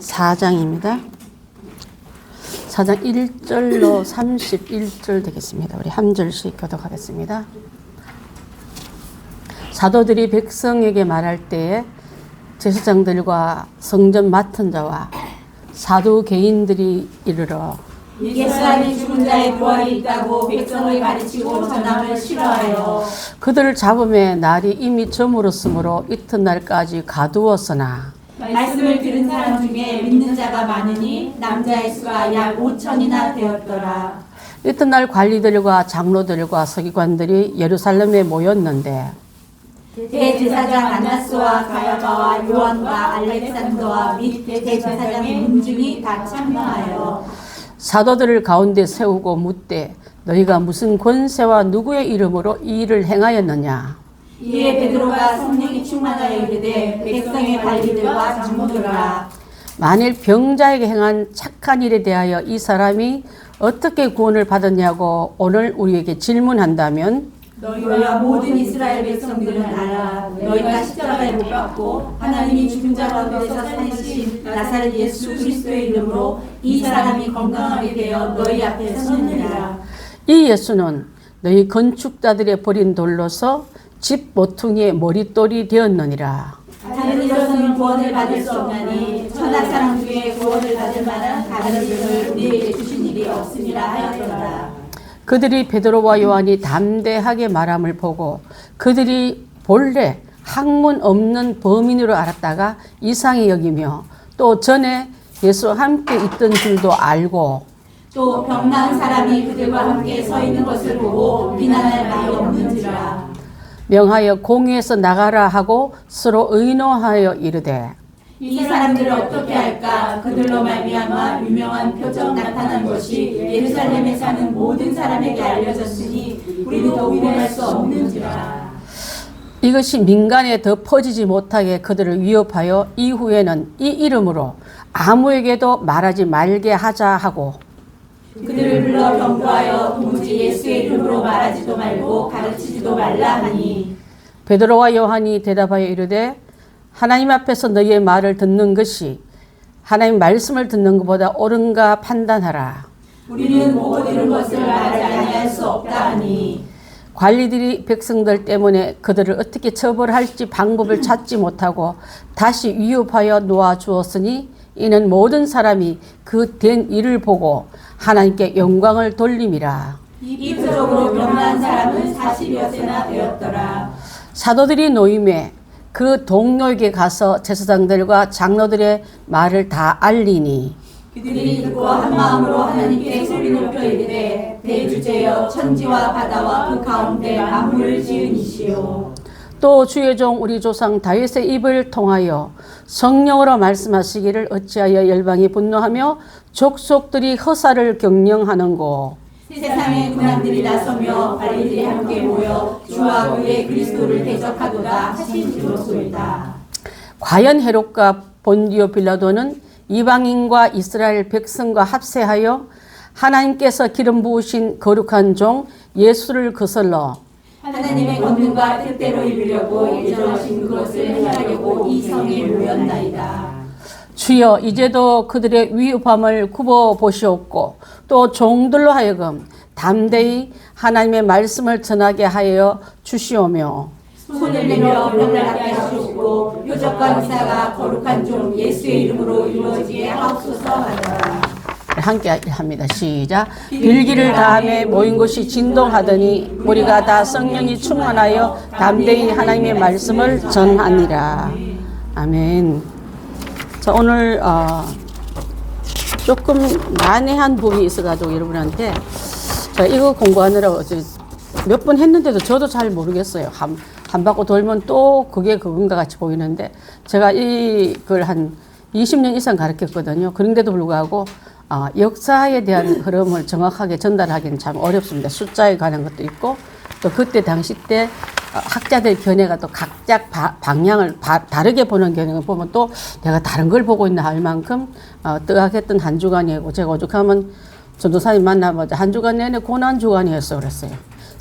4장입니다. 4장 1절로 31절 되겠습니다. 우리 한 절씩 교독하겠습니다. 사도들이 백성에게 말할 때에 제사장들과 성전 맡은 자와 사두 개인들이 이르러 예수 안에 죽은 자의 부활이 있다고 백성을 가르치고 전함을 싫어하여 그들을 잡음에 날이 이미 저물었으므로 이튿날까지 가두었으나 말씀을 들은 사람 중에 믿는 자가 많으니 남자의 수가 약 5천이나 되었더라. 이튿날 관리들과 장로들과 서기관들이 예루살렘에 모였는데 대제사장 안나스와 가야바와 요한과 알렉산더와 및 대제사장의 문중이 다 참여하여 사도들을 가운데 세우고 묻되 너희가 무슨 권세와 누구의 이름으로 이 일을 행하였느냐. 이에 베드로가 성령이 충만하여 이르되 백성의 관리들과 장로들아 만일 병자에게 행한 착한 일에 대하여 이 사람이 어떻게 구원을 받았냐고 오늘 우리에게 질문한다면 너희와 모든 이스라엘 백성들은 알아. 너희가 십자가에 못 박고 하나님이 죽은 자 가운데서 살리신 나사렛 예수 그리스도의 이름으로 이 사람이 건강하게 되어 너희 앞에 섰느니라. 이 예수는 너희 건축자들의 버린 돌로서 집 모퉁이의 머릿돌이 되었느니라. 다른 이로서는 구원을 받을 수 없나니 천하 사람 중에 구원을 받을 만한 다른 이름을 우리에게 주신 일이 없으니라 하였더라. 그들이 베드로와 요한이 담대하게 말함을 보고 그들이 본래 학문 없는 범인으로 알았다가 이상히 여기며 또 전에 예수와 함께 있던 줄도 알고 또 병나은 사람이 그들과 함께 서 있는 것을 보고 비난할 말이 없는지라. 명하여 공회에서 나가라 하고 서로 의논하여 이르되 이 사람들을 어떻게 할까? 그들로 말미암아 유명한 표적 나타난 것이 예루살렘에 사는 모든 사람에게 알려졌으니 우리도 구원할 수 없는지라. 이것이 민간에 더 퍼지지 못하게 그들을 위협하여 이후에는 이 이름으로 아무에게도 말하지 말게 하자 하고 그들을 불러 경고하여 도무지 예수의 이름으로 말하지도 말고 가르치지도 말라 하니 베드로와 요한이 대답하여 이르되 하나님 앞에서 너희의 말을 듣는 것이 하나님 말씀을 듣는 것보다 옳은가 판단하라. 우리는 못 들은 것을 말하지 아니할 수 없다 하니 관리들이 백성들 때문에 그들을 어떻게 처벌할지 방법을 찾지 못하고 다시 위협하여 놓아 주었으니 이는 모든 사람이 그 된 일을 보고 하나님께 영광을 돌림이라. 이 표적으로 병난 사람은 40여 세나 되었더라. 사도들이 노임에 그 동료에게 가서 제사장들과 장로들의 말을 다 알리니 그들이 듣고 한 마음으로 하나님께 소리 높여 이르되 대주제여 천지와 바다와 그 가운데 만물을 지은 이시오. 또 주의 종 우리 조상 다윗의 입을 통하여 성령으로 말씀하시기를 어찌하여 열방이 분노하며 족속들이 허사를 경영하는고 세상의 군왕들이 나서며 관리들이 함께 모여 주와 그의 그리스도를 대적하도다 하신지로소이다. 과연 헤롯과 본디오 빌라도는 이방인과 이스라엘 백성과 합세하여 하나님께서 기름 부으신 거룩한 종 예수를 거슬러 하나님의 권능과 뜻대로 이루려고 예정하신 그것을 행하려고 이 성에 모였나이다. 주여 이제도 그들의 위협함을 굽어 보시옵고 또 종들로 하여금 담대히 하나님의 말씀을 전하게 하여 주시오며 손을 내밀어 병을 낫게 하시옵고 표적과 기사가 거룩한 종 예수의 이름으로 이루어지게 하옵소서 하더라. 함께 합니다. 시작. 빌기를 다함에 모인 곳이 진동하더니 우리가 다 성령이 충만하여 담대히 하나님의 말씀을 전하니라. 아멘. 자, 오늘 조금 난해한 부분이 있어가지고 여러분한테 자, 이거 공부하느라고 몇 번 했는데도 저도 잘 모르겠어요. 한 바퀴 돌면 또 그게 그건가 같이 보이는데 제가 이걸 한 20년 이상 가르쳤거든요. 그런데도 불구하고 역사에 대한 흐름을 정확하게 전달하기는 참 어렵습니다. 숫자에 관한 것도 있고 또 그때 당시 때 학자들의 견해가 또 각자 방향을 다르게 보는 견해를 보면 또 내가 다른 걸 보고 있나 할 만큼 뜨악했던 한 주간이고 제가 오죽하면 전도사님 만나보자 한 주간 내내 고난 주간이었어 그랬어요.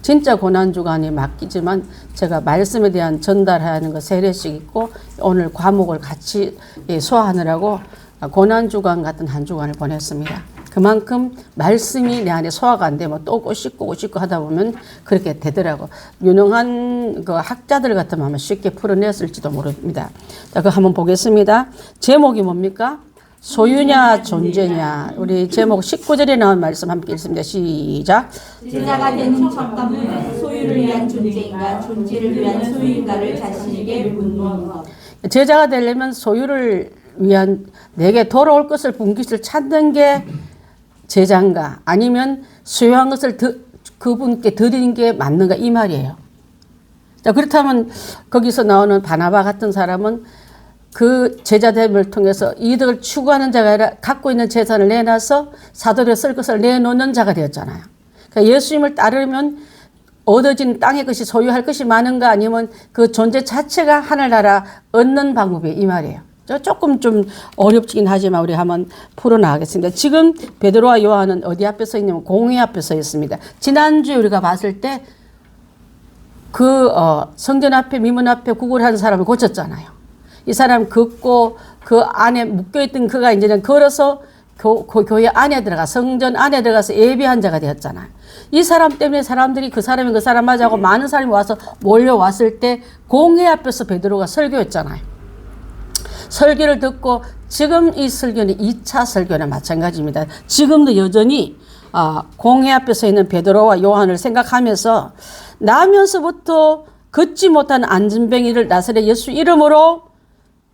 진짜 고난 주간이 맞기지만 제가 말씀에 대한 전달하는 거 세례식 있고 오늘 과목을 같이 소화하느라고 고난주간 같은 한 주간을 보냈습니다. 그만큼 말씀이 내 안에 소화가 안 되면 또 꼬집고 하다 보면 그렇게 되더라고. 유능한 그 학자들 같으면 아마 쉽게 풀어냈을지도 모릅니다. 자, 그거 한번 보겠습니다. 제목이 뭡니까? 소유냐 존재냐. 우리 제목 19절에 나온 말씀 함께 읽습니다. 시작. 제자가 되는 첫감은 소유를 위한 존재인가 존재를 위한 소유인가를 자신에게 묻는 것. 제자가 되려면 소유를 위한 내게 돌아올 것을 분깃을 찾는 게 제자인가 아니면 소유한 것을 그분께 드리는 게 맞는가 이 말이에요. 자, 그렇다면 거기서 나오는 바나바 같은 사람은 그 제자됨을 통해서 이득을 추구하는 자가 아니라 갖고 있는 재산을 내놔서 사도들에 쓸 것을 내놓는 자가 되었잖아요. 그러니까 예수님을 따르면 얻어진 땅의 것이 소유할 것이 많은가 아니면 그 존재 자체가 하늘나라 얻는 방법이 이 말이에요. 조금 좀 어렵긴 하지만 우리 한번 풀어나가겠습니다. 지금 베드로와 요한은 어디 앞에 서 있냐면 공회 앞에 서 있습니다. 지난주에 우리가 봤을 때 그 성전 앞에 미문 앞에 구걸하는 사람을 고쳤잖아요. 이 사람 걷고 그 안에 묶여있던 그가 이제는 걸어서 교회 안에 들어가 성전 안에 들어가서 예배한 자가 되었잖아요. 이 사람 때문에 사람들이 그 사람이 그 사람 맞아하고 많은 사람이 와서 몰려왔을 때 공회 앞에서 베드로가 설교했잖아요. 설교를 듣고 지금 이 설교는 2차 설교나 마찬가지입니다. 지금도 여전히 공회 앞에 서 있는 베드로와 요한을 생각하면서 나면서부터 걷지 못한 안진뱅이를 나사렛 예수 이름으로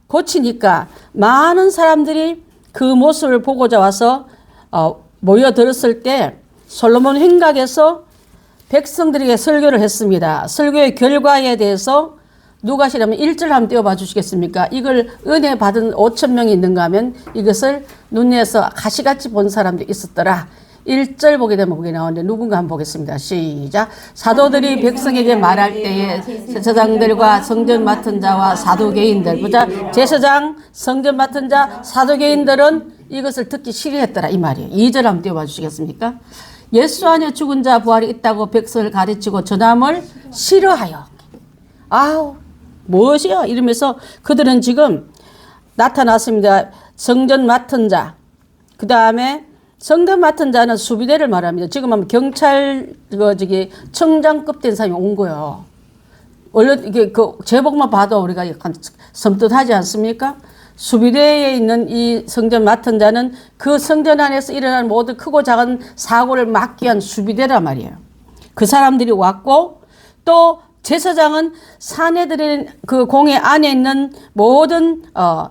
고치니까 많은 사람들이 그 모습을 보고자 와서 모여들었을 때 솔로몬 횡각에서 백성들에게 설교를 했습니다. 설교의 결과에 대해서 누가 하시려면 1절 한번 띄워봐 주시겠습니까? 이걸 은혜 받은 5,000명이 있는가 하면 이것을 눈에서 가시같이 본 사람도 있었더라. 1절 보게 되면 거기 나오는데 누군가 한번 보겠습니다. 시작. 사도들이 백성에게 말할 때에 제사장들과 성전 맡은 자와 사두개인들, 보자, 제사장, 성전 맡은 자, 사두개인들은 이것을 듣기 싫어했더라 이 말이에요. 2절 한번 띄워봐 주시겠습니까? 예수 안에 죽은 자 부활이 있다고 백성을 가르치고 전함을 싫어하여. 아우 무엇이요? 이러면서 그들은 지금 나타났습니다. 성전 맡은 자, 그 다음에 성전 맡은 자는 수비대를 말합니다. 지금 하면 경찰 청장급 된 사람이 온 거예요. 원래 이게 그 제목만 봐도 우리가 약간 섬뜩하지 않습니까? 수비대에 있는 이 성전 맡은 자는 그 성전 안에서 일어나는 모든 크고 작은 사고를 막기 위한 수비대란 말이에요. 그 사람들이 왔고 또 제사장은 사내들의 그 공회 안에 있는 모든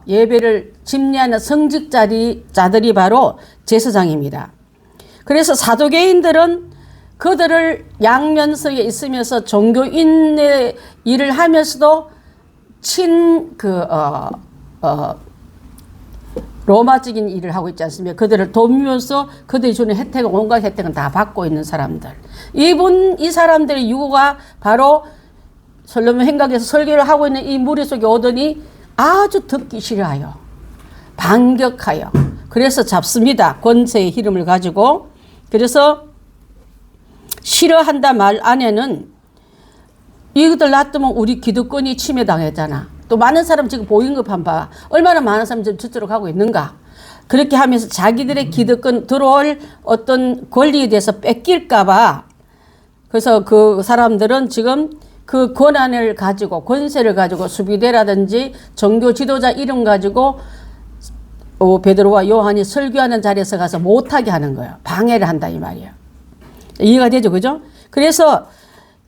예배를 집례하는 성직자들이 바로 제사장입니다. 그래서 사두개인들은 그들을 양면석에 있으면서 종교인의 일을 하면서도 로마적인 일을 하고 있지 않습니까? 그들을 돕으면서 그들이 주는 혜택은 온갖 혜택은 다 받고 있는 사람들. 이 사람들의 유고가 바로 솔로몬 횡각에서 설교를 하고 있는 이 무리 속에 오더니 아주 듣기 싫어하여 반격하여 그래서 잡습니다. 권세의 이름을 가지고. 그래서 싫어한다 말 안에는 이것들 놔두면 우리 기득권이 침해당했잖아. 또 많은 사람 지금 보임급 한 봐. 얼마나 많은 사람이 지금 저쪽으로 가고 있는가. 그렇게 하면서 자기들의 기득권 들어올 어떤 권리에 대해서 뺏길까 봐. 그래서 그 사람들은 지금 그 권한을 가지고 권세를 가지고 수비대라든지 종교 지도자 이름 가지고 베드로와 요한이 설교하는 자리에서 가서 못하게 하는 거예요. 방해를 한다 이 말이에요. 이해가 되죠, 그죠? 그래서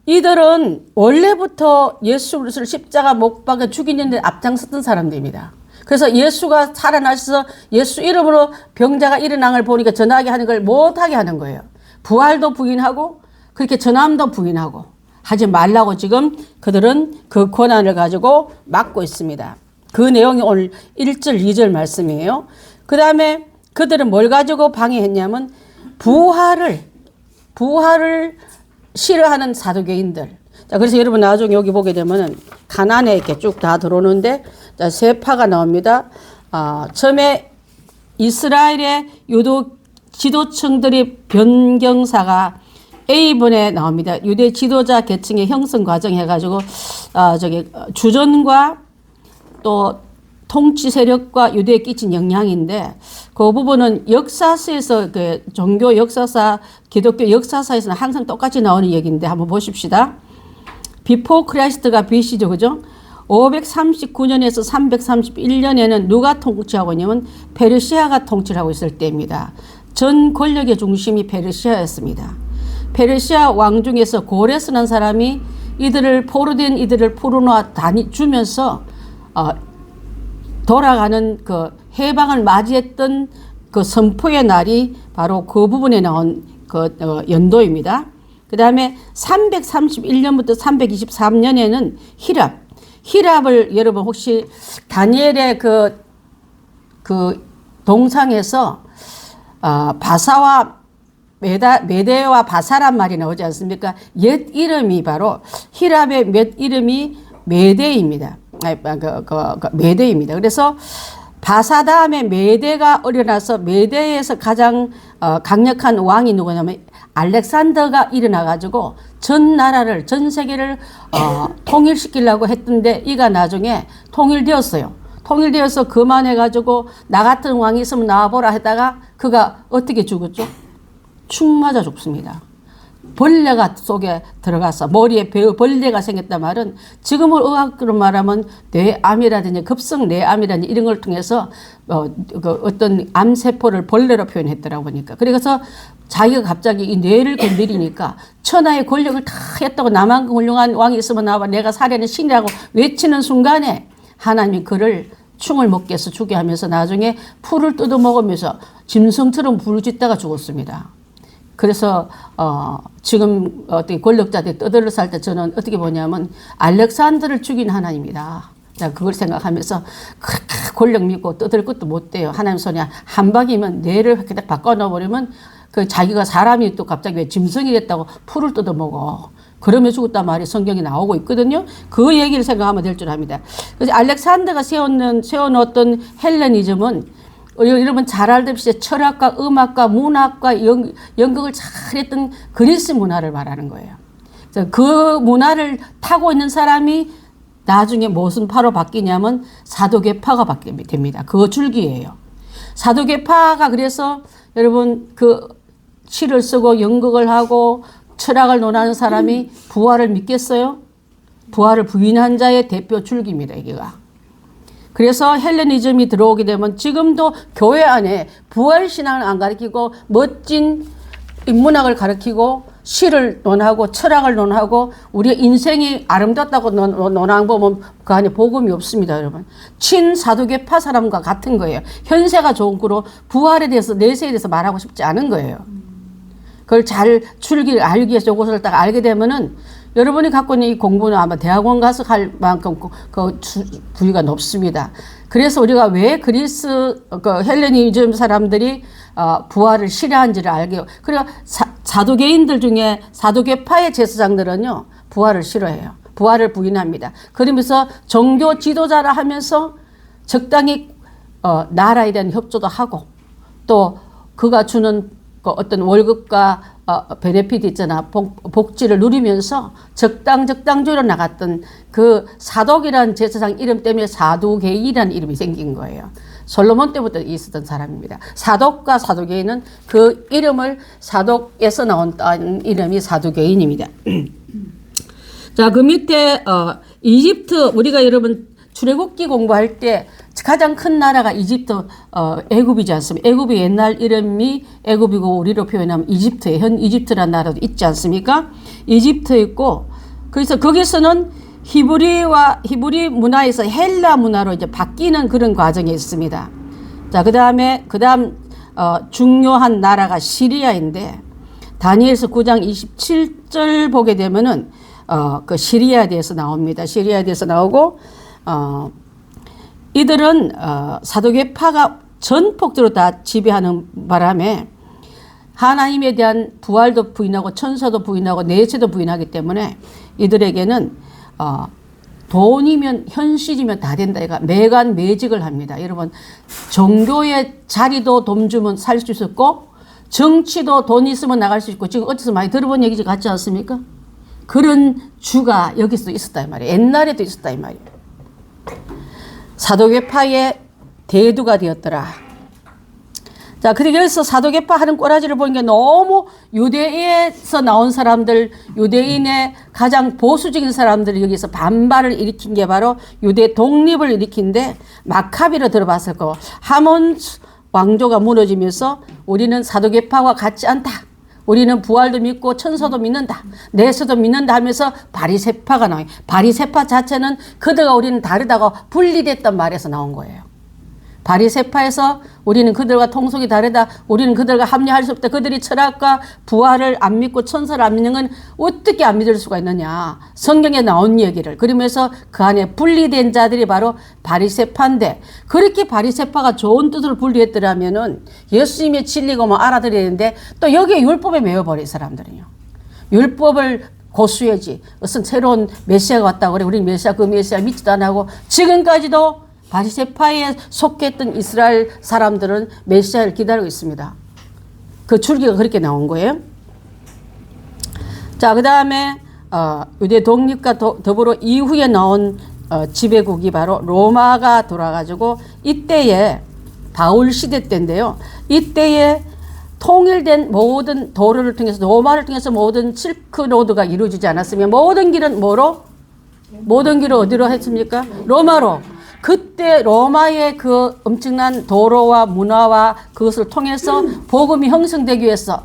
이들은 원래부터 예수 그리스도를 십자가 못 박아 죽이는데 앞장섰던 사람들입니다. 그래서 예수가 살아나셔서 예수 이름으로 병자가 일어난 걸 보니까 전하게 하는 걸 못하게 하는 거예요. 부활도 부인하고 그렇게 전함도 부인하고 하지 말라고 지금 그들은 그 권한을 가지고 막고 있습니다. 그 내용이 오늘 1절, 2절 말씀이에요. 그 다음에 그들은 뭘 가지고 방해했냐면 부활을 싫어하는 사두개인들. 자, 그래서 여러분 나중에 여기 보게 되면은 가난에 이렇게 쭉 다 들어오는데 자, 세 파가 나옵니다. 처음에 이스라엘의 유도 지도층들이 변경사가 A번에 나옵니다. 유대 지도자 계층의 형성 과정 해가지고 주전과 또 통치 세력과 유대에 끼친 영향인데 그 부분은 역사서에서 그 종교 역사사, 기독교 역사사에서는 항상 똑같이 나오는 얘기인데 한번 보십시다. 비포 크라이스트가 BC죠, 그죠? 539년에서 331년에는 누가 통치하고 있냐면 페르시아가 통치를 하고 있을 때입니다. 전 권력의 중심이 페르시아였습니다. 페르시아 왕 중에서 고레스라는 사람이 이들을 포로된 이들을 풀어놓아 주면서 돌아가는 그 해방을 맞이했던 그 선포의 날이 바로 그 부분에 나온 그 연도입니다. 그 다음에 331년부터 323년에는 히랍을 여러분 혹시 다니엘의 그 동상에서 바사와 메대와 바사란 말이 나오지 않습니까? 옛 이름이 바로 히랍의 옛 이름이 메대입니다. 메대입니다. 그래서 바사 다음에 메대가 일어나서 메대에서 가장 강력한 왕이 누구냐면 알렉산더가 일어나가지고 전 나라를 전 세계를 통일시키려고 했던데 이가 나중에 통일되었어요. 통일되어서 그만해가지고 나 같은 왕이 있으면 나와보라 했다가 그가 어떻게 죽었죠? 축 맞아 죽습니다. 벌레가 속에 들어가서 머리에 벌레가 생겼단 말은 지금은 의학으로 말하면 뇌암이라든지 급성 뇌암이라든지 이런 걸 통해서 어떤 암세포를 벌레로 표현했더라고 보니까. 그래서 자기가 갑자기 이 뇌를 건드리니까 천하의 권력을 다 했다고 나만큼 훌륭한 왕이 있으면 나와 내가 살해는 신이라고 외치는 순간에 하나님이 그를 충을 먹게 해서 죽게 하면서 나중에 풀을 뜯어먹으면서 짐승처럼 부르짖다가 죽었습니다. 그래서 지금 어떻게 권력자들이 떠들러 살 때 저는 어떻게 보냐면 알렉산더를 죽인 하나님이다. 자, 그걸 생각하면서 그렇게 권력 믿고 떠들 것도 못 돼요. 하나님 손에 한 방이면 뇌를 그렇게 바꿔놓아버리면 그 자기가 사람이 또 갑자기 왜 짐승이 됐다고 풀을 뜯어먹어. 그러면 죽었단 말이 성경에 나오고 있거든요. 그 얘기를 생각하면 될 줄 압니다. 그래서 알렉산더가 세워놓았던 헬레니즘은 여러분 잘 알듯이 철학과 음악과 문학과 연극을 잘했던 그리스 문화를 말하는 거예요. 그래서 그 문화를 타고 있는 사람이 나중에 무슨 파로 바뀌냐면 사도계파가 바뀌게 됩니다. 그 줄기예요. 사도계파가 그래서 여러분 그 시를 쓰고 연극을 하고 철학을 논하는 사람이 부활을 믿겠어요? 부활을 부인한 자의 대표 줄기입니다. 이게가. 그래서 헬레니즘이 들어오게 되면 지금도 교회 안에 부활신앙을 안 가르치고 멋진 인문학을 가르치고 시를 논하고 철학을 논하고 우리의 인생이 아름답다고 논하는 보면 그 안에 복음이 없습니다. 여러분. 친사도계파 사람과 같은 거예요. 현세가 좋은 거로 부활에 대해서 내세에 대해서 말하고 싶지 않은 거예요. 그걸 잘 줄기를 알기 위해서 이것을 딱 알게 되면은 여러분이 갖고 있는 이 공부는 아마 대학원 가서 할 만큼 그 부위가 높습니다. 그래서 우리가 왜 그리스 그 헬레니즘 사람들이 부활을 싫어한지를 알게요. 그리고 사도계인들 중에 사도계파의 제사장들은요 부활을 싫어해요. 부활을 부인합니다. 그러면서 종교 지도자라 하면서 적당히 나라에 대한 협조도 하고 또 그가 주는 그 어떤 월급과 베네핏 있잖아. 복지를 누리면서 적당적당주로 나갔던 그 사독이라는 제사장 이름 때문에 사두개인이라는 이름이 생긴 거예요. 솔로몬 때부터 있었던 사람입니다. 사독과 사두개인은 그 이름을 사독에서 나온 이름이 사두개인입니다. 자, 그 밑에 이집트 우리가 여러분 출애굽기 공부할 때 가장 큰 나라가 이집트, 애굽이지 않습니까? 애굽의 옛날 이름이 애굽이고 우리로 표현하면 이집트에 현 이집트라는 나라도 있지 않습니까? 이집트에 있고 그래서 거기서는 히브리 문화에서 헬라 문화로 이제 바뀌는 그런 과정이 있습니다. 자, 그다음 중요한 나라가 시리아인데 다니엘서 9장 27절 보게 되면은 그 시리아에 대해서 나옵니다. 시리아에 대해서 나오고 이들은 사도계파가 전폭적으로 다 지배하는 바람에 하나님에 대한 부활도 부인하고 천사도 부인하고 내세도 부인하기 때문에 이들에게는 돈이면 현실이면 다 된다. 얘가 매간매직을 합니다. 여러분 종교의 자리도 돈 주면 살 수 있었고 정치도 돈 있으면 나갈 수 있고 지금 어디서 많이 들어본 얘기 같지 않습니까? 그런 주가 여기서 있었다 이 말이에요. 옛날에도 있었다 이 말이에요. 사도계파의 대두가 되었더라. 자, 그래서 사도계파 하는 꼬라지를 보는 게 너무 유대에서 나온 사람들, 유대인의 가장 보수적인 사람들이 여기서 반발을 일으킨 게 바로 유대 독립을 일으킨데, 마카비로 들어봤을 거. 하몬 왕조가 무너지면서 우리는 사도계파와 같지 않다. 우리는 부활도 믿고 천사도 믿는다. 내세도 믿는다 하면서 바리새파가 나와요. 바리새파 자체는 그들과 우리는 다르다고 분리됐단 말에서 나온 거예요. 바리새파에서 우리는 그들과 통속이 다르다. 우리는 그들과 합리할 수 없다. 그들이 철학과 부활을 안 믿고 천사를 안 믿는 건 어떻게 안 믿을 수가 있느냐. 성경에 나온 얘기를. 그러면서 그 안에 분리된 자들이 바로 바리새파인데, 그렇게 바리새파가 좋은 뜻으로 분리했더라면은 예수님의 진리가 뭐 알아들어야 되는데, 또 여기에 율법에 매여버린 사람들이요. 율법을 고수해지. 무슨 새로운 메시아가 왔다고 그래. 우리 메시아, 그 메시아 믿지도 안 하고, 지금까지도 바리새파에 속했던 이스라엘 사람들은 메시아를 기다리고 있습니다. 그 줄기가 그렇게 나온 거예요. 자, 그 다음에 유대 독립과 더불어 이후에 나온 지배국이 바로 로마가 돌아가지고, 이때에 바울 시대 때인데요. 이때에 통일된 모든 도로를 통해서, 로마를 통해서 모든 실크로드가 이루어지지 않았으면 모든 길은 뭐로? 모든 길을 어디로 했습니까? 로마로. 그때 로마의 그 엄청난 도로와 문화와 그것을 통해서 복음이 형성되기 위해서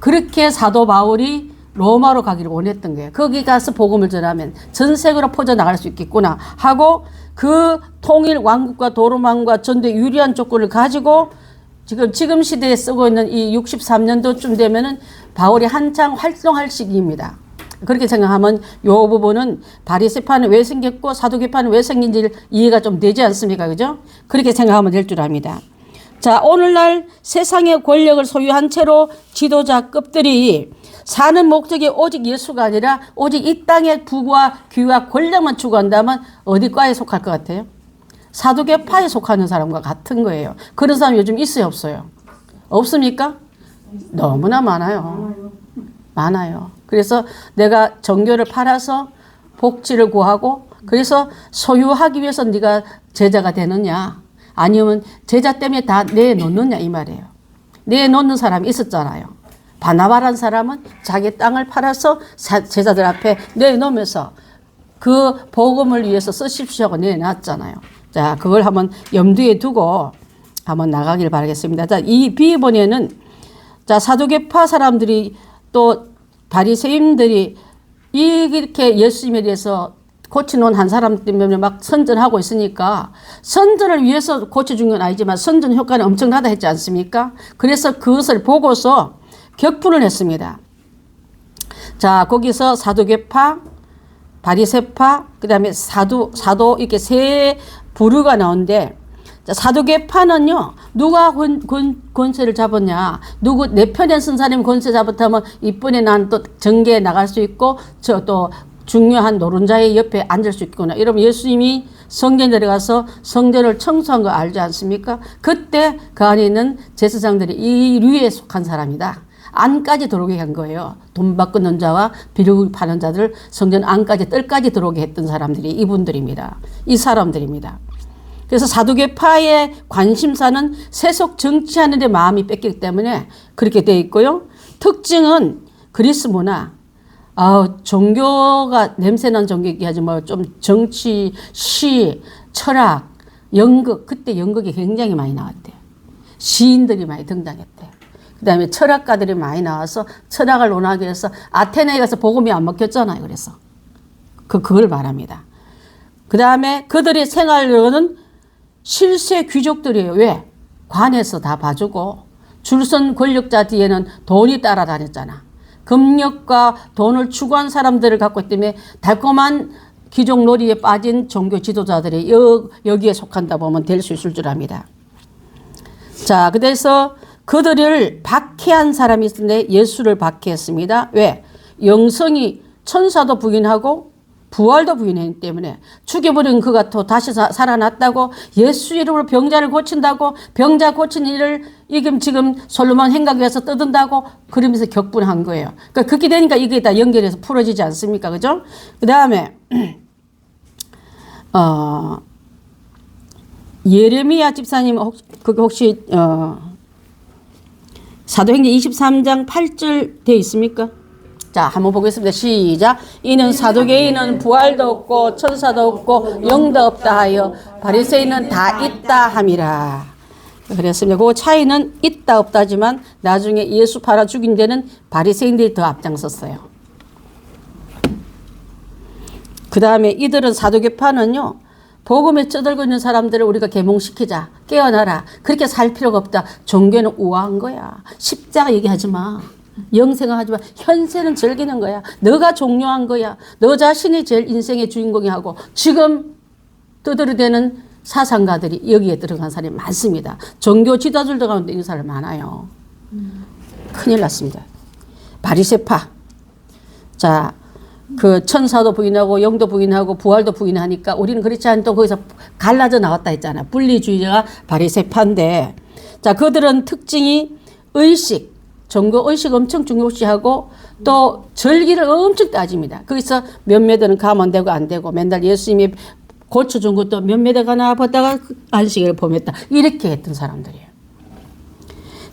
그렇게 사도 바울이 로마로 가기를 원했던 거예요. 거기 가서 복음을 전하면 전 세계로 퍼져나갈 수 있겠구나 하고, 그 통일 왕국과 도로망과 전도에 유리한 조건을 가지고 지금 시대에 쓰고 있는 이 63년도쯤 되면은 바울이 한창 활동할 시기입니다. 그렇게 생각하면 이 부분은 바리새파는 왜 생겼고 사도계파는 왜 생긴지 이해가 좀 되지 않습니까? 그죠? 그렇게 생각하면 될 줄 압니다. 자, 오늘날 세상의 권력을 소유한 채로 지도자급들이 사는 목적이 오직 예수가 아니라 오직 이 땅의 부와 귀와 권력만 추구한다면 어디 과에 속할 것 같아요? 사도계파에 속하는 사람과 같은 거예요. 그런 사람 요즘 있어요, 없어요? 없습니까? 너무나 많아요. 많아요. 그래서 내가 정교를 팔아서 복지를 구하고, 그래서 소유하기 위해서 네가 제자가 되느냐, 아니면 제자 때문에 다 내놓느냐 이 말이에요. 내놓는 사람이 있었잖아요. 바나바라는 사람은 자기 땅을 팔아서 제자들 앞에 내놓으면서 그 복음을 위해서 쓰십시오 하고 내놨잖아요. 자, 그걸 한번 염두에 두고 한번 나가길 바라겠습니다. 자, 이 비번에는 자, 사도계파 사람들이 또 바리새인들이 이렇게 예수님에 대해서 고쳐놓은 한 사람 때문에 막 선전하고 있으니까, 선전을 위해서 고쳐준 건 아니지만 선전 효과는 엄청나다 했지 않습니까? 그래서 그것을 보고서 격분을 했습니다. 자, 거기서 사도계파, 바리새파, 그 다음에 사도 이렇게 세 부류가 나오는데, 자, 사도계파는요, 누가 권세를 잡았냐, 누구 내 편에 쓴 사람이 권세 잡았다면 이번에 난 또 정계에 나갈 수 있고 저 또 중요한 노른자의 옆에 앉을 수 있구나. 이러면 예수님이 성전에 들어가서 성전을 청소한 거 알지 않습니까? 그때 그 안에 있는 제사장들이 이 류에 속한 사람이다. 안까지 들어오게 한 거예요. 돈 바꾸는 자와 비료를 파는 자들 성전 안까지 뜰까지 들어오게 했던 사람들이 이분들입니다. 이 사람들입니다. 그래서 사도계파의 관심사는 세속 정치하는 데 마음이 뺏기기 때문에 그렇게 되어 있고요. 특징은 그리스 문화, 종교가 냄새난 종교 얘기하지 뭐 좀 정치, 시, 철학, 연극, 그때 연극이 굉장히 많이 나왔대요. 시인들이 많이 등장했대요. 그 다음에 철학가들이 많이 나와서 철학을 논하기 위해서 아테네에 가서 복음이 안 먹혔잖아요. 그래서 그걸 말합니다. 그 다음에 그들의 생활로는 실세 귀족들이에요. 왜? 관에서 다 봐주고 줄선 권력자 뒤에는 돈이 따라다녔잖아. 금력과 돈을 추구한 사람들을 갖고 있기 때문에 달콤한 귀족 놀이에 빠진 종교 지도자들이 여기에 속한다 보면 될 수 있을 줄 압니다. 자, 그래서 그들을 박해한 사람이 있는데 예수를 박해했습니다. 왜? 영성이 천사도 부인하고 부활도 부인했기 때문에 죽여버린 그가 또 다시 살아났다고, 예수 이름으로 병자를 고친다고, 병자 고친 일을 지금 솔로몬 행각에서 떠든다고 그러면서 격분한 거예요. 그러니까 그렇게 되니까 이게 다 연결해서 풀어지지 않습니까? 그죠? 그 다음에 예레미야 집사님 혹시 사도행전 23장 8절 되어 있습니까? 자, 한번 보겠습니다. 시작. 이는 사두개인은 부활도 없고 천사도 없고 영도 없다 하여 바리새인은 다 있다 함이라. 그랬습니다. 그 차이는 있다 없다지만 나중에 예수 팔아 죽인 데는 바리새인들이 더 앞장섰어요. 그 다음에 이들은 사두개파는요, 복음에 쩌들고 있는 사람들을 우리가 계몽시키자, 깨어나라, 그렇게 살 필요가 없다. 종교는 우아한 거야. 십자가 얘기하지 마. 영생을 하지 마. 현세는 즐기는 거야. 너가 종료한 거야. 너 자신이 제일 인생의 주인공이 하고, 지금 떠들어대는 사상가들이 여기에 들어간 사람이 많습니다. 종교 지도자들 가운데 있는 사람이 많아요. 큰일 났습니다. 바리새파. 자, 그 천사도 부인하고 영도 부인하고 부활도 부인하니까 우리는 그렇지 않고 거기서 갈라져 나왔다 했잖아. 분리주의자가 바리새파인데, 자, 그들은 특징이 의식, 종교 의식 엄청 중요시하고 또 절기를 엄청 따집니다. 거기서 몇몇은 가면 안 되고 안 되고, 맨날 예수님이 고쳐준 것도 몇몇에 가나 보다가 안식일을 범했다, 이렇게 했던 사람들이에요.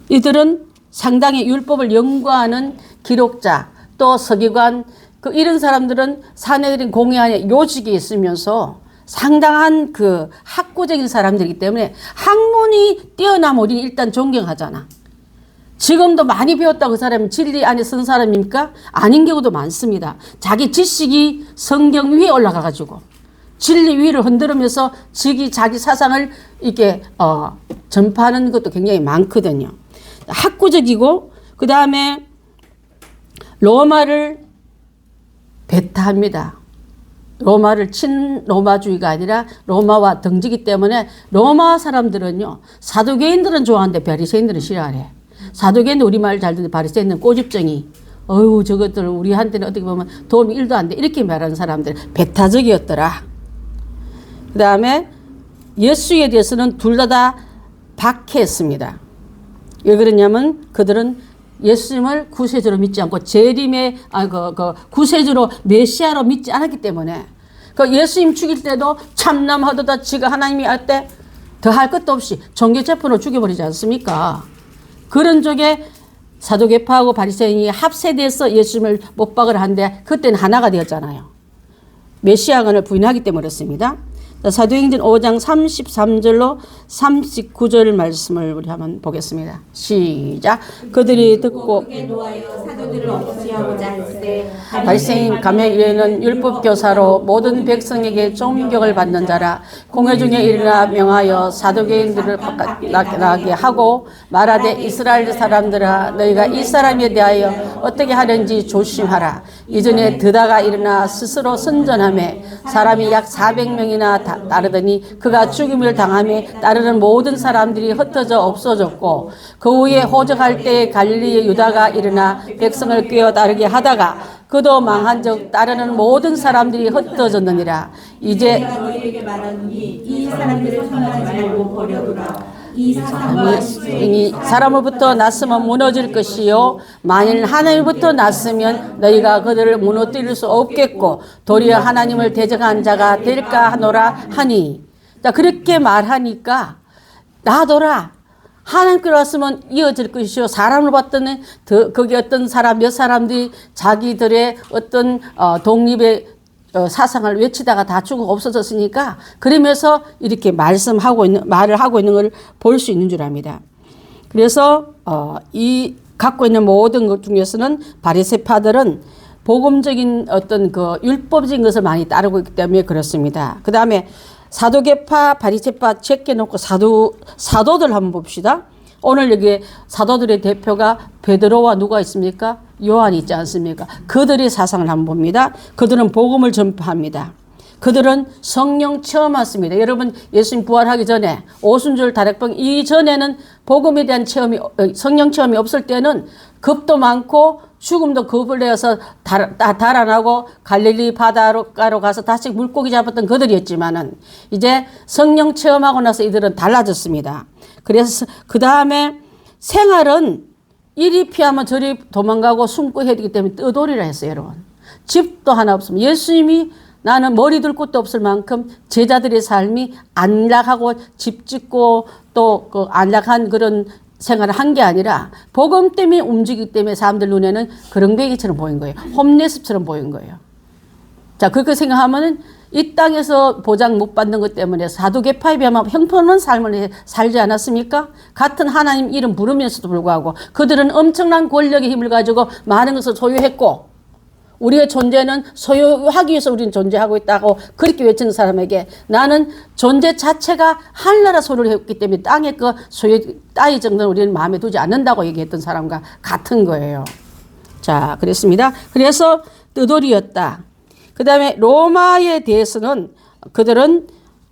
이들은 상당히 율법을 연구하는 기록자, 또 서기관, 이런 사람들은 사내들인 공회 안에 요직이 있으면서 상당한 그 학구적인 사람들이기 때문에 학문이 뛰어나면 우리는 일단 존경하잖아. 지금도 많이 배웠다고 그 사람은 진리 안에 선 사람입니까? 아닌 경우도 많습니다. 자기 지식이 성경 위에 올라가가지고 진리 위를 흔들으면서 자기 사상을 이렇게 전파하는 것도 굉장히 많거든요. 학구적이고, 그 다음에 로마를 배타합니다. 로마를 친로마주의가 아니라 로마와 등지기 때문에 로마 사람들은요, 사두개인들은 좋아하는데 바리새인들은 싫어하래. 사두개인은 우리말 잘 듣는데 바리새인은 꼬집쟁이, 어휴 저것들 우리한테는 어떻게 보면 도움이 1도 안 돼, 이렇게 말하는 사람들, 배타적이었더라. 그 다음에 예수에 대해서는 둘 다 박해했습니다. 왜 그러냐면 그들은 예수님을 구세주로 믿지 않고 재림의 구세주로 메시아로 믿지 않았기 때문에, 예수님 죽일 때도 참남하도다 지가 하나님이 할 때 더할 것도 없이 정계체포로 죽여버리지 않습니까? 그런 쪽에 사두개파하고 바리새인이 합세돼서 예수님을 못 박으려 하는데 그때는 하나가 되었잖아요. 메시아관을 부인하기 때문에 그렇습니다. 사도행전 5장 33절로 39절 말씀을 우리 한번 보겠습니다. 시작. 그들이 듣고 바리새인 가룟유다는 율법 교사로 모든 백성에게 존경을 받는 자라. 공회 중에 일어나 명하여 사두개인들을 나게 하고 말하되, 이스라엘 사람들아, 너희가 이 사람에 대하여 어떻게 하는지 조심하라. 이전에 드다가 일어나 스스로 선전하며 사람이 약 400명이나 따르더니 그가 죽임을 당하며 따르는 모든 사람들이 흩어져 없어졌고, 그 후에 호적할 때 갈릴리의 유다가 일어나 백성을 꿰어 따르게 하다가 그도 망한 적 따르는 모든 사람들이 흩어졌느니라. 이제 너희에게 말하노니 이 사람들을 상하지 말고 버려두라. 이 사람으로부터 났으면 무너질 것이요, 만일 하나님부터 났으면 너희가 그들을 무너뜨릴 수 없겠고 도리어 하나님을 대적한 자가 될까 하노라 하니. 자, 그렇게 말하니까 놔둬라. 하나님께로 왔으면 이어질 것이요, 사람을 봤더니 거기 어떤 사람 몇 사람들이 자기들의 어떤 독립의 사상을 외치다가 다 죽어 없어졌으니까, 그러면서 이렇게 말을 하고 있는 걸 볼 수 있는 줄 압니다. 그래서 이 갖고 있는 모든 것 중에서는 바리새파들은 복음적인 어떤 그 율법적인 것을 많이 따르고 있기 때문에 그렇습니다. 그 다음에 사두개파, 바리새파 제껴놓고 사도들 한번 봅시다. 오늘 여기 사도들의 대표가 베드로와 누가 있습니까? 요한이 있지 않습니까? 그들의 사상을 한번 봅니다. 그들은 복음을 전파합니다. 그들은 성령 체험 왔습니다. 여러분, 예수님 부활하기 전에 오순절 다락방 이전에는 복음에 대한 성령 체험이 없을 때는 겁도 많고 죽음도 겁을 내어서 달아나고 갈릴리 바다로 가서 다시 물고기 잡았던 그들이었지만은, 이제 성령 체험하고 나서 이들은 달라졌습니다. 그래서 그 다음에 생활은 이리 피하면 저리 도망가고 숨고 해야 되기 때문에 떠돌이라 했어요, 여러분. 집도 하나 없으면 예수님이 나는 머리 둘 곳도 없을 만큼 제자들의 삶이 안락하고 집 짓고 또 그 안락한 그런 생활을 한 게 아니라 복음 때문에 움직이기 때문에 사람들 눈에는 그렁뱅이처럼 보인 거예요. 홈레스처럼 보인 거예요. 자, 그렇게 생각하면은 이 땅에서 보장 못 받는 것 때문에 사두개파에 비하면 형편없는 삶을 살지 않았습니까? 같은 하나님 이름 부르면서도 불구하고 그들은 엄청난 권력의 힘을 가지고 많은 것을 소유했고 우리의 존재는 소유하기 위해서 우리는 존재하고 있다고 그렇게 외치는 사람에게 나는 존재 자체가 하늘나라 소유를 했기 때문에 땅의 그 소유 따위 정도는 우리는 마음에 두지 않는다고 얘기했던 사람과 같은 거예요. 자, 그랬습니다. 그래서 뜨돌이였다. 그 다음에 로마에 대해서는 그들은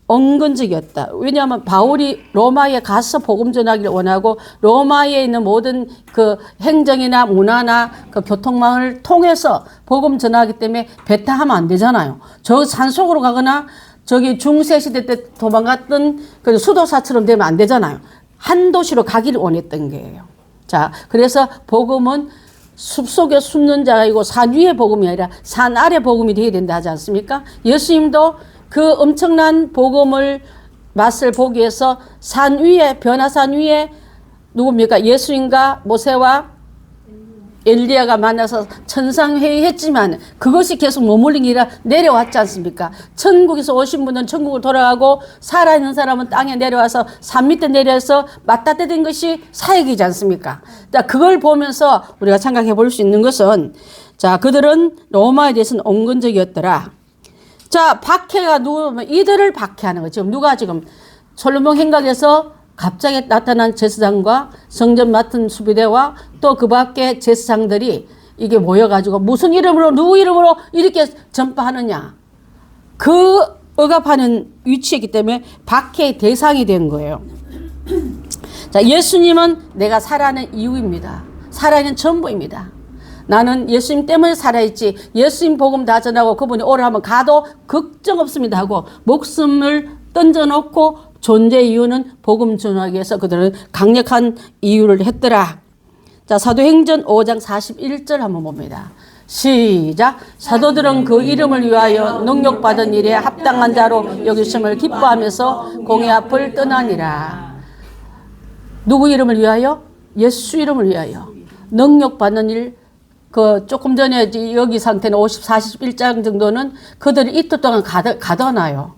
언근적이었다. 왜냐하면 바울이 로마에 가서 복음 전하기를 원하고 로마에 있는 모든 그 행정이나 문화나 그 교통망을 통해서 복음 전하기 때문에 배타하면 안 되잖아요. 저 산속으로 가거나 저기 중세시대 때 도망갔던 그 수도사처럼 되면 안 되잖아요. 한 도시로 가기를 원했던 거예요. 자, 그래서 복음은 숲속에 숨는 자이고 산 위의 복음이 아니라 산 아래 복음이 되어야 된다 하지 않습니까? 예수님도 그 엄청난 복음을 맛을 보기 위해서 산 위에 변화산 위에 누굽니까? 예수님과 모세와 엘리야가 만나서 천상회의했지만 그것이 계속 머물린 게 아니라 내려왔지 않습니까? 천국에서 오신 분은 천국으로 돌아가고 살아있는 사람은 땅에 내려와서 산 밑에 내려서 맞닥뜨린 것이 사역이지 않습니까? 자, 그걸 보면서 우리가 생각해 볼 수 있는 것은 자, 그들은 로마에 대해서는 온건적이었더라. 자, 박해가 누구면 이들을 박해하는 거죠. 지금 누가 지금 솔로몬 행각에서 갑자기 나타난 제사장과 성전 맡은 수비대와 또 그 밖에 제사장들이 이게 모여가지고 무슨 이름으로 누구 이름으로 이렇게 전파하느냐. 그 억압하는 위치이기 때문에 박해의 대상이 된 거예요. 자, 예수님은 내가 살아가는 이유입니다. 살아있는 전부입니다. 나는 예수님 때문에 살아있지 예수님 복음 다 전하고 그분이 오라 하면 가도 걱정 없습니다 하고 목숨을 던져놓고 존재 이유는 복음 전하기 위해서 그들은 강력한 이유를 했더라. 자, 사도행전 5장 41절 한번 봅니다. 시작. 사도들은 그 이름을 위하여 능력받은 일에 합당한 자로 여기심을 기뻐하면서 공회 앞을 떠나니라. 누구 이름을 위하여? 예수 이름을 위하여. 능력받는 일, 그 조금 전에 여기 상태는 41장 정도는 그들이 이틀 동안 가둬놔요.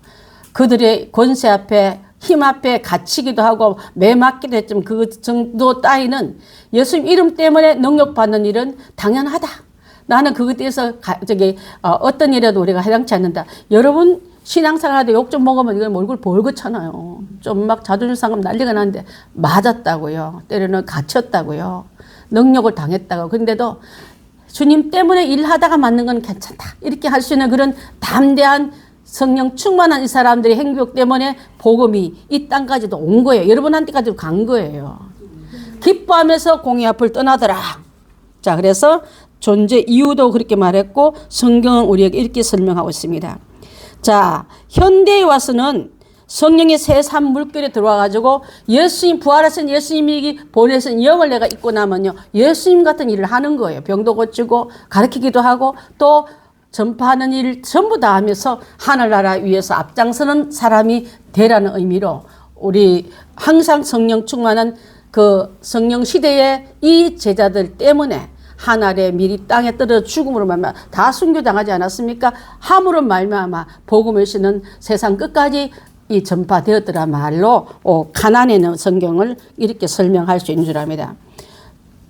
그들의 권세 앞에 힘 앞에 갇히기도 하고 매 맞기도 했지만 그 정도 따위는 예수님 이름 때문에 능력받는 일은 당연하다. 나는 그것에 대해서 어떤 일에도 우리가 해당치 않는다. 여러분 신앙생활 하다 욕 좀 먹으면 이건 얼굴 벌겋잖아요. 좀 막 자존심 상하면 난리가 나는데 맞았다고요. 때로는 갇혔다고요. 능력을 당했다고. 그런데도 주님 때문에 일하다가 맞는 건 괜찮다. 이렇게 할 수 있는 그런 담대한 성령 충만한 이 사람들의 행복 때문에 복음이 이 땅까지도 온 거예요. 여러분한테까지도 간 거예요. 기뻐하면서 공의 앞을 떠나더라. 자, 그래서 존재 이유도 그렇게 말했고 성경은 우리에게 이렇게 설명하고 있습니다. 자, 현대에 와서는 성령의 새삼 물결에 들어와가지고 예수님 부활하신 예수님이 보내신 영을 내가 입고 나면요 예수님 같은 일을 하는 거예요. 병도 고치고 가르치기도 하고 또 전파하는 일 전부 다 하면서 하늘나라 위에서 앞장서는 사람이 되라는 의미로 우리 항상 성령 충만한 그 성령 시대의 이 제자들 때문에 하늘에 미리 땅에 떨어져 죽음으로 말미암아 다 순교당하지 않았습니까? 함으로 말미암아 복음을 쓰는 세상 끝까지 이 전파되었더라 말로 가난에는 성경을 이렇게 설명할 수 있는 줄 압니다.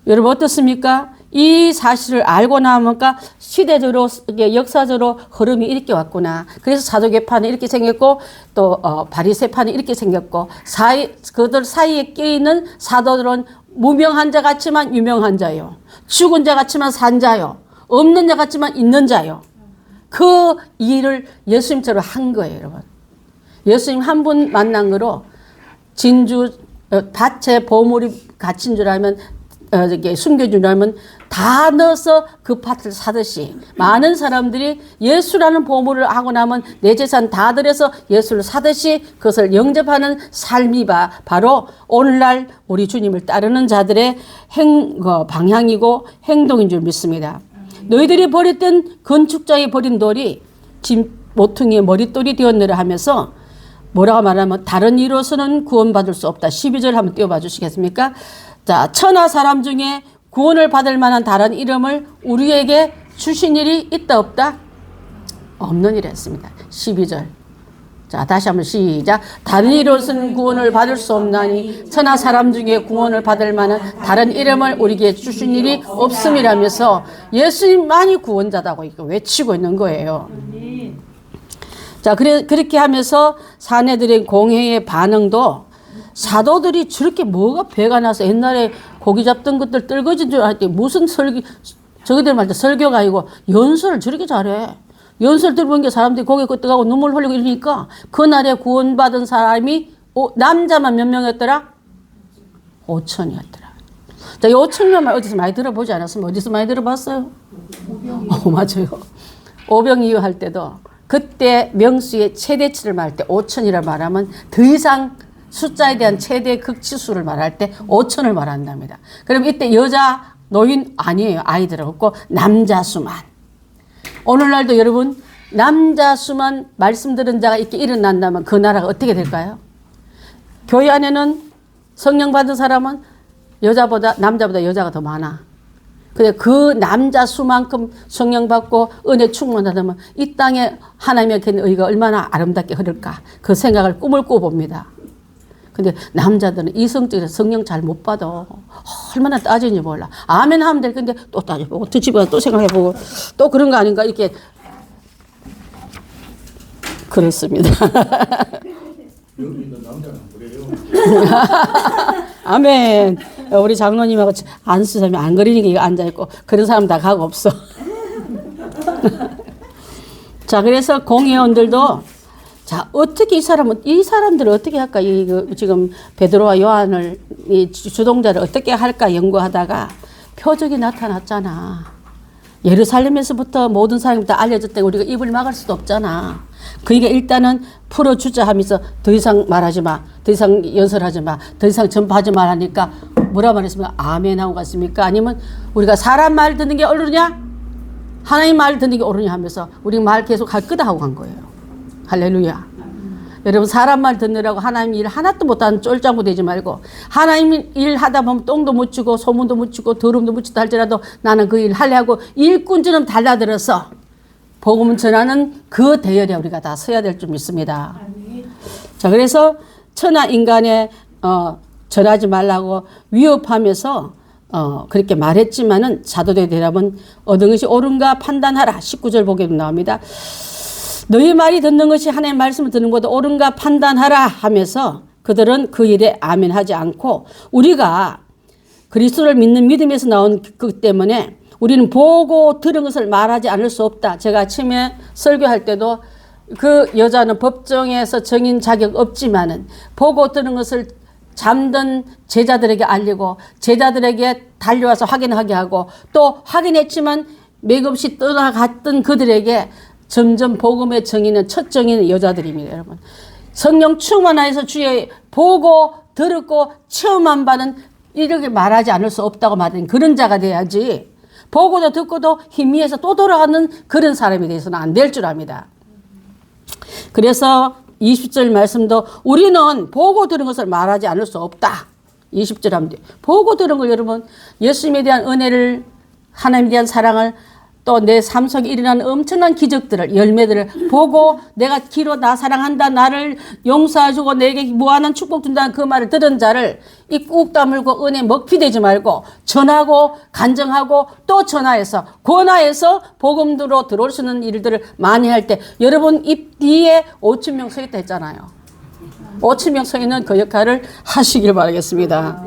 여러분 어떻습니까? 이 사실을 알고 나니까 시대적으로 역사적으로 흐름이 이렇게 왔구나. 그래서 사도계파는 이렇게 생겼고 또 바리새파는 이렇게 생겼고 그들 사이에 끼어있는 사도들은 무명한 자 같지만 유명한 자요. 죽은 자 같지만 산 자요. 없는 자 같지만 있는 자요. 그 일을 예수님처럼 한 거예요, 여러분. 예수님 한 분 만난 거로 진주 밭에 보물이 갇힌 줄 알면 숨겨준 줄 알면 다 넣어서 그 밭을 사듯이 많은 사람들이 예수라는 보물을 하고 나면 내 재산 다 들여서 예수를 사듯이 그것을 영접하는 삶이 바로 오늘날 우리 주님을 따르는 자들의 방향이고 행동인 줄 믿습니다. 너희들이 버렸던 건축자의 버린 돌이 모퉁이의 머릿돌이 되었느라 하면서 뭐라고 말하면 다른 이로서는 구원받을 수 없다. 12절 한번 띄워봐 주시겠습니까? 자, 천하 사람 중에 구원을 받을 만한 다른 이름을 우리에게 주신 일이 있다 없다? 없는 이라 했습니다. 12절. 자, 다시 한번 시작. 다른 이로서는 구원을 받을 수 없나니 천하 사람 중에 구원을 받을 만한 다른 이름을 우리에게 주신 일이 없음이라면서 예수님만이 구원자다고 외치고 있는 거예요. 자, 그렇게 하면서 사내들의 공회의 반응도 사도들이 저렇게 뭐가 배가 나서 옛날에 고기 잡던 것들 떨거진 줄 알았더니 무슨 저기들 말때 설교가 아니고 연설을 저렇게 잘해. 연설 들어본 게 사람들이 고개 끄떡하고 눈물 흘리고 이러니까 그날에 구원받은 사람이 남자만 몇 명이었더라? 5천이었더라. 자, 이 5천이란 말 어디서 많이 들어보지 않았으면 어디서 많이 들어봤어요? 맞아요. 오병이어 할 때도 그때 명수의 최대치를 말할 때 5천이라 말하면 더 이상 숫자에 대한 최대 극치수를 말할 때 5천을 말한답니다. 그럼 이때 여자 노인 아니에요. 아이들 없고 남자 수만. 오늘날도 여러분 남자 수만 말씀 들은 자가 이렇게 일어난다면 그 나라가 어떻게 될까요? 교회 안에는 성령 받은 사람은 남자보다 여자가 더 많아. 근데 그 남자 수만큼 성령 받고 은혜 충만하다면 이 땅에 하나님의 의가 얼마나 아름답게 흐를까 그 생각을 꿈을 꿔봅니다. 근데 남자들은 이성적으로 성령 잘 못 받아. 얼마나 따지는지 몰라. 아멘 하면 될 건데 또 따져보고 또 집에 또 생각해보고 또 그런 거 아닌가 이렇게 그렇습니다. 여기 있는 남자는 그래요. 아멘. 우리 장로님하고 안수 사람이 안 그리니까 이거 앉아있고 그런 사람 다 가고 없어. 자, 그래서 공회원들도 자, 어떻게 이 사람들을 어떻게 할까? 지금 베드로와 요한을, 이 주동자를 어떻게 할까 연구하다가 표적이 나타났잖아. 예루살렘에서부터 모든 사람이 다 알려졌다. 우리가 입을 막을 수도 없잖아. 그러니까 일단은 풀어주자 하면서 더 이상 말하지 마. 더 이상 연설하지 마. 더 이상 전파하지 말하니까 뭐라 말했습니까? 아멘 하고 갔습니까? 아니면 우리가 사람 말 듣는 게 옳으냐? 하나님 말 듣는 게 옳으냐 하면서 우리 말 계속 할 거다 하고 간 거예요. 할렐루야. 여러분 사람 말 듣느라고 하나님 일 하나도 못하는 쫄짱구 되지 말고 하나님 일 하다 보면 똥도 묻히고 소문도 묻히고 더러움도 묻히다 할지라도 나는 그 일 하려 하고 일꾼처럼 달라들어서 복음 전하는 그 대열에 우리가 다 서야 될 줄 믿습니다. 자, 그래서 천하 인간에 전하지 말라고 위협하면서 그렇게 말했지만은 사도들의 대답은 얻은 것이 옳은가 판단하라. 19절 보게 나옵니다. 너희 말이 듣는 것이 하나님의 말씀을 듣는 것보다 옳은가 판단하라 하면서 그들은 그 일에 아멘하지 않고 우리가 그리스도를 믿는 믿음에서 나온 그 때문에 우리는 보고 들은 것을 말하지 않을 수 없다. 제가 아침에 설교할 때도 그 여자는 법정에서 증인 자격 없지만은 보고 들은 것을 잠든 제자들에게 알리고 제자들에게 달려와서 확인하게 하고 또 확인했지만 맥없이 떠나갔던 그들에게 점점 복음의 정의는 첫 정의는 여자들입니다. 여러분 성령 충만하여서 주의 보고 들었고 체험한 바는 이렇게 말하지 않을 수 없다고 말하는 그런 자가 돼야지 보고도 듣고도 희미해서 또 돌아가는 그런 사람이 돼서는 안 될 줄 압니다. 그래서 20절 말씀도 우리는 보고 들은 것을 말하지 않을 수 없다. 20절 하면 돼요. 보고 들은 걸 여러분 예수님에 대한 은혜를 하나님에 대한 사랑을 또 내 삶 속에 일어나는 엄청난 기적들을 열매들을 보고 내가 기로 나 사랑한다 나를 용서해주고 내게 무한한 축복 준다는 그 말을 들은 자를 이 꾹 다물고 은혜 먹히되지 말고 전하고 간증하고 또 전하해서 권하해서 복음으로 들어올 수 있는 일들을 많이 할 때 여러분 입 뒤에 5,000명 서 있다 했잖아요. 5,000명 서 있는 그 역할을 하시길 바라겠습니다.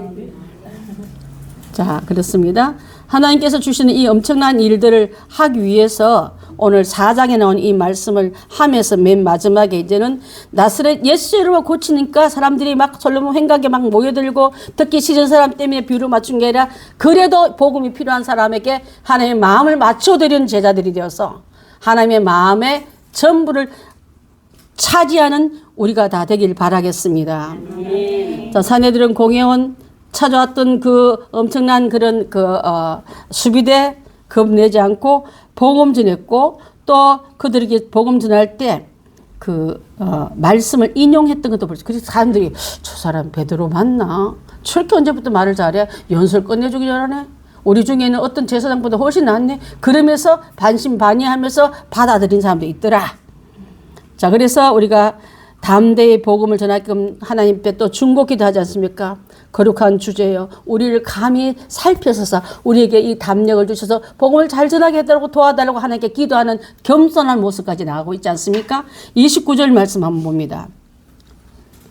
자, 그렇습니다. 하나님께서 주시는 이 엄청난 일들을 하기 위해서 오늘 4장에 나온 이 말씀을 하면서 맨 마지막에 이제는 나사렛 예수로 고치니까 사람들이 막 솔로몬 횡각에 막 모여들고 듣기 싫은 사람 때문에 비유를 맞춘 게 아니라 그래도 복음이 필요한 사람에게 하나님의 마음을 맞춰드리는 제자들이 되어서 하나님의 마음의 전부를 차지하는 우리가 다 되길 바라겠습니다. 자, 사내들은 공회원 찾아왔던 그 엄청난 그런 수비대 겁내지 않고 복음 전했고 또 그들에게 복음 전할 때 말씀을 인용했던 것도 볼수. 그래서 사람들이 저 사람 베드로 맞나? 저렇게 언제부터 말을 잘해? 연설 끝내주기 잘하네. 우리 중에는 어떤 제사장보다 훨씬 낫네. 그러면서 반신반의하면서 받아들인 사람도 있더라. 자, 그래서 우리가 담대히 복음을 전하게끔 하나님께 또 중보기도 하지 않습니까? 거룩한 주제요. 우리를 감히 살펴서서 우리에게 이 담력을 주셔서 복음을 잘 전하게 해달라고 도와달라고 하나님께 기도하는 겸손한 모습까지 나가고 있지 않습니까? 29절 말씀 한번 봅니다.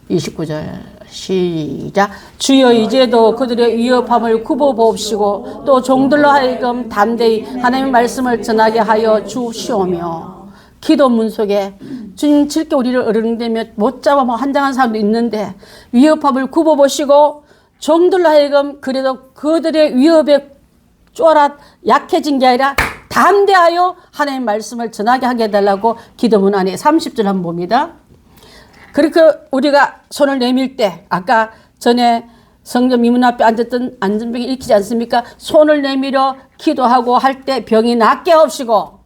29절 시작. 주여 이제도 그들의 위협함을 굽어보옵시고 또 종들로 하여금 담대히 하나님의 말씀을 전하게 하여 주시오며. 기도문 속에 주님 칠게 우리를 어른되며 못 잡아 한장한 사람도 있는데 위협함을 굽어보시고 종들로 하여금 그래도 그들의 위협에 쫄아 약해진 게 아니라 담대하여 하나님의 말씀을 전하게 하게 해달라고 기도문 안에 30절 한번 봅니다. 그렇게 우리가 손을 내밀 때 아까 전에 성전 미문 앞에 앉았던 안전병이 읽히지 않습니까? 손을 내밀어 기도하고 할 때 병이 낫게 하옵시고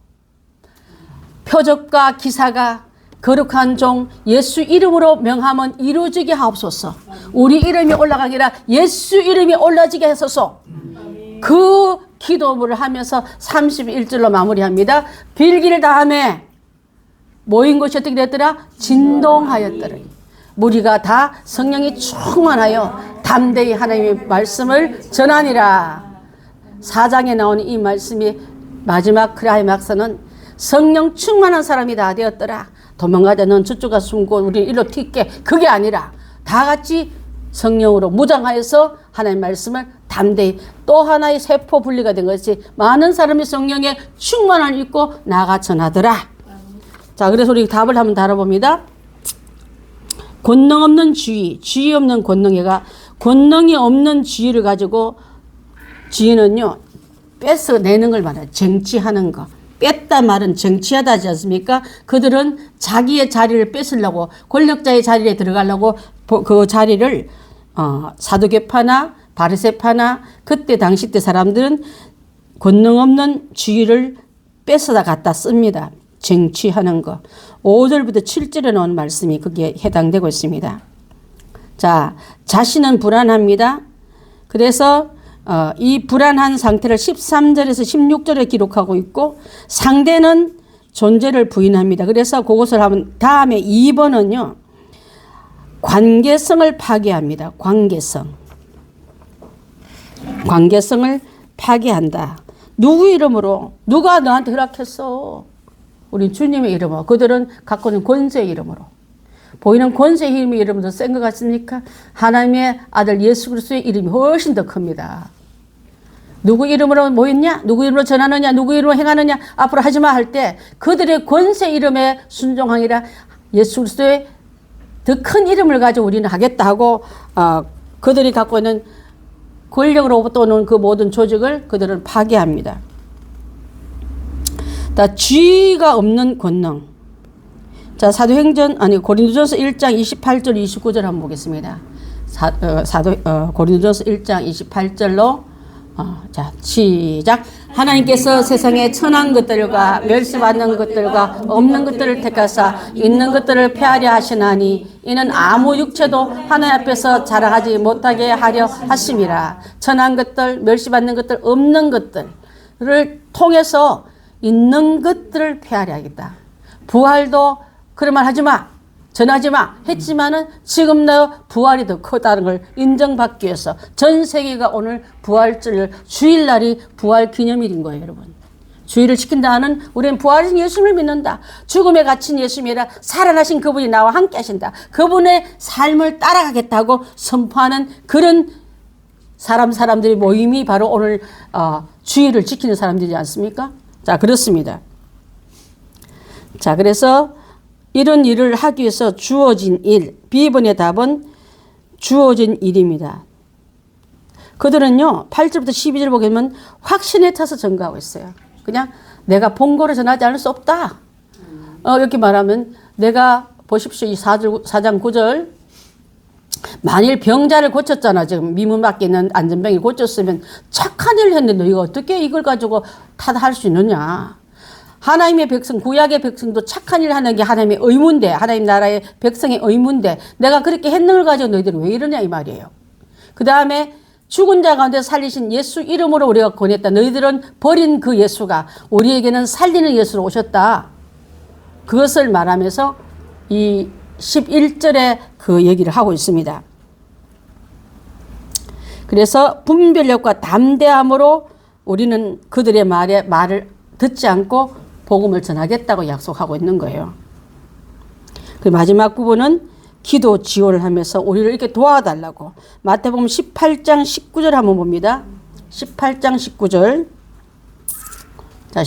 표적과 기사가 거룩한 종 예수 이름으로 명함은 이루어지게 하옵소서. 우리 이름이 올라가게 아니라 예수 이름이 올라지게 하소서. 그 기도를 하면서 31절로 마무리합니다. 빌기를 다함에 모인 것이 어떻게 됐더라? 진동하였더라. 무리가 다 성령이 충만하여 담대히 하나님의 말씀을 전하니라. 4장에 나오는 이 말씀이 마지막 크라이막스는 성령 충만한 사람이 다 되었더라. 도망가자 넌 저쪽 가서 숨고 우리 일로 튈게. 그게 아니라 다 같이 성령으로 무장하여서 하나님의 말씀을 담대히 또 하나의 세포 분리가 된 것이 많은 사람이 성령의 충만함을 입고 나가 전하더라. 자, 그래서 우리 답을 한번 다뤄봅니다. 권능 없는 주의, 주의 없는 권능이가 권능이 없는 주의를 가지고 주의는요 뺏어내는 걸 말해요. 쟁취하는 거. 뺐다 말은 정치하다 하지 않습니까? 그들은 자기의 자리를 뺏으려고 권력자의 자리에 들어가려고 그 자리를 사두개파나 바리새파나 그때 당시 때 사람들은 권능 없는 주의를 뺏어다 갖다 씁니다. 쟁취하는 거. 5절부터 7절에 나오는 말씀이 거기에 해당되고 있습니다. 자, 자신은 불안합니다. 그래서 이 불안한 상태를 13절에서 16절에 기록하고 있고 상대는 존재를 부인합니다. 그래서 그것을 하면 다음에 2번은요. 관계성을 파괴합니다. 관계성을 파괴한다. 누구 이름으로? 누가 너한테 허락했어? 우리 주님의 이름으로. 그들은 갖고 있는 권세의 이름으로. 보이는 권세의 힘의 이름은 더 센 것 같습니까? 하나님의 아들 예수 그리스도의 이름이 훨씬 더 큽니다. 누구 이름으로 모였냐? 누구 이름으로 전하느냐? 누구 이름으로 행하느냐? 앞으로 하지마 할 때 그들의 권세 이름에 순종하니라 예수 그리스도의 더 큰 이름을 가지고 우리는 하겠다 하고 그들이 갖고 있는 권력으로부터 오는 그 모든 조직을 그들은 파괴합니다. 쥐가 없는 권능. 자, 고린도전서 1장 28절 29절 한번 보겠습니다. 고린도전서 1장 28절로 자, 시작. 하나님께서 세상에 천한 것들과 멸시받는 것들과 없는 것들을 택하사 있는 것들을 폐하려 하시나니 이는 아무 육체도 하나님 앞에서 자랑하지 못하게 하려 하심이라. 천한 것들, 멸시받는 것들, 없는 것들을 통해서 있는 것들을 폐하려 하겠다. 부활도 그런 말 하지 마. 전하지 마. 했지만은 지금 너 부활이 더 크다는 걸 인정받기 위해서 전 세계가 오늘 부활절 주일날이 부활 기념일인 거예요, 여러분. 주의를 지킨다는 우리는 부활하신 예수님을 믿는다. 죽음에 갇힌 예수님이라 살아나신 그분이 나와 함께 하신다. 그분의 삶을 따라가겠다고 선포하는 그런 사람들의 모임이 바로 오늘 주의를 지키는 사람들이지 않습니까? 자, 그렇습니다. 자, 그래서 이런 일을 하기 위해서 주어진 일, B번의 답은 주어진 일입니다. 그들은요 8절부터 12절 보게 되면 확신에 차서 전가하고 있어요. 그냥 내가 본고를 전하지 않을 수 없다. 이렇게 말하면 내가 보십시오. 이 4장 9절 만일 병자를 고쳤잖아. 지금 미문 밖에 있는 안전병이 고쳤으면 착한 일을 했는데 이거 어떻게 이걸 가지고 탓할 수 있느냐. 하나님의 백성, 구약의 백성도 착한 일 하는 게 하나님의 의무인데, 하나님 나라의 백성의 의무인데, 내가 그렇게 했는 가지고 너희들은 왜 이러냐 이 말이에요. 그 다음에 죽은 자 가운데 살리신 예수 이름으로 우리가 권했다. 너희들은 버린 그 예수가 우리에게는 살리는 예수로 오셨다. 그것을 말하면서 이 11절에 그 얘기를 하고 있습니다. 그래서 분별력과 담대함으로 우리는 그들의 말을 듣지 않고 복음을 전하겠다고 약속하고 있는 거예요. 그 마지막 부분은 기도 지원을 하면서 우리를 이렇게 도와달라고. 마태복음 18장 19절 한번 봅니다. 18장 19절. 자,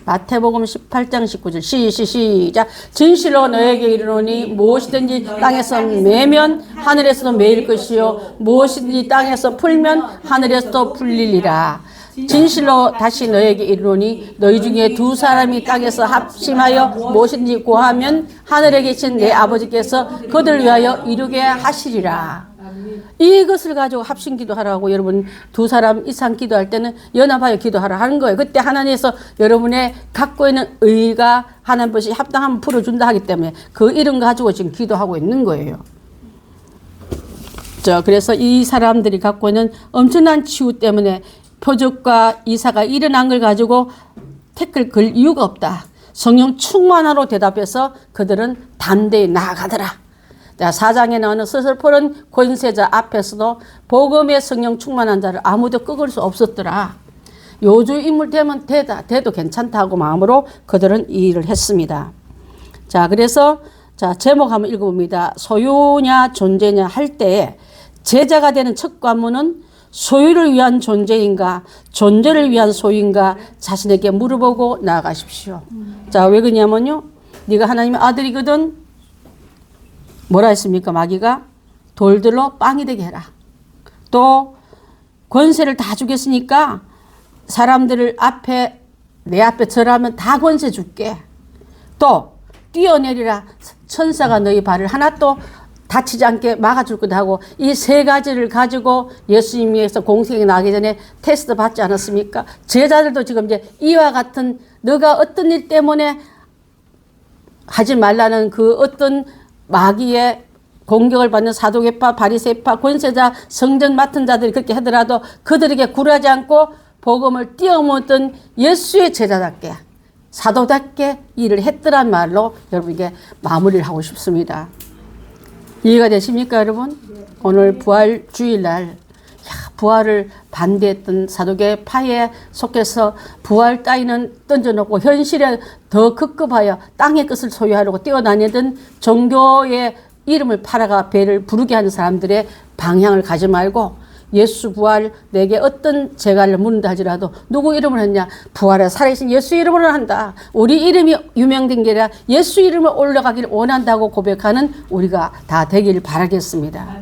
마태복음 18장 19절. 시작. 진실로 너에게 이르노니 무엇이든지 땅에서 매면 하늘에서도 매일 것이요 무엇이든지 땅에서 풀면 하늘에서도 풀리리라. 진실로 다시 너에게 이르노니 너희 중에 두 사람이 땅에서 합심하여 무엇이든지 구하면 하늘에 계신 내 아버지께서 그들 위하여 이루게 하시리라. 이것을 가지고 합심 기도하라고. 여러분 두 사람 이상 기도할 때는 연합하여 기도하라 하는 거예요. 그때 하나님께서 여러분의 갖고 있는 의가 하나님 것이 합당하면 풀어준다 하기 때문에 그 이름 가지고 지금 기도하고 있는 거예요. 그래서 이 사람들이 갖고 있는 엄청난 치유 때문에 표적과 이사가 일어난 걸 가지고 태클 걸 이유가 없다. 성령 충만하로 대답해서 그들은 담대히 나아가더라. 4장에 나오는 스스로푸른 권세자 앞에서도 복음의 성령 충만한 자를 아무도 끄을 수 없었더라. 요주 인물 되면 돼도 괜찮다고 마음으로 그들은 이 일을 했습니다. 자, 그래서 제목 한번 읽어봅니다. 소유냐 존재냐 할 때에 제자가 되는 첫 관문은 소유를 위한 존재인가 존재를 위한 소유인가 자신에게 물어보고 나아가십시오. 자, 왜 그러냐면요, 네가 하나님의 아들이거든. 뭐라 했습니까? 마귀가 돌들로 빵이 되게 해라. 또 권세를 다 주겠으니까 사람들을 내 앞에 절하면 다 권세 줄게. 또 뛰어내리라. 천사가 너희 발을 하나도 다치지 않게 막아줄 거다 하고, 이 세 가지를 가지고 예수님께서 공생에 나가기 전에 테스트 받지 않았습니까? 제자들도 지금 이제 이와 같은 너가 어떤 일 때문에 하지 말라는 그 어떤 마귀의 공격을 받는 사도계파, 바리새파, 권세자, 성전 맡은 자들이 그렇게 하더라도 그들에게 굴하지 않고 복음을 뛰어넘었던 예수의 제자답게 사도답게 일을 했더란 말로 여러분에게 마무리를 하고 싶습니다. 이해가 되십니까, 여러분? 오늘 부활 주일날 부활을 반대했던 사도계파에 속해서 부활 따위는 던져놓고 현실에 더 급급하여 땅의 것을 소유하려고 뛰어다니던 종교의 이름을 팔아가 배를 부르게 하는 사람들의 방향을 가지 말고, 예수 부활 내게 어떤 재갈을 묻는다 하지라도 누구 이름을 했냐? 부활에 살아계신 예수 이름으로 한다. 우리 이름이 유명된 게 아니라 예수 이름을 올라가기를 원한다고 고백하는 우리가 다 되기를 바라겠습니다.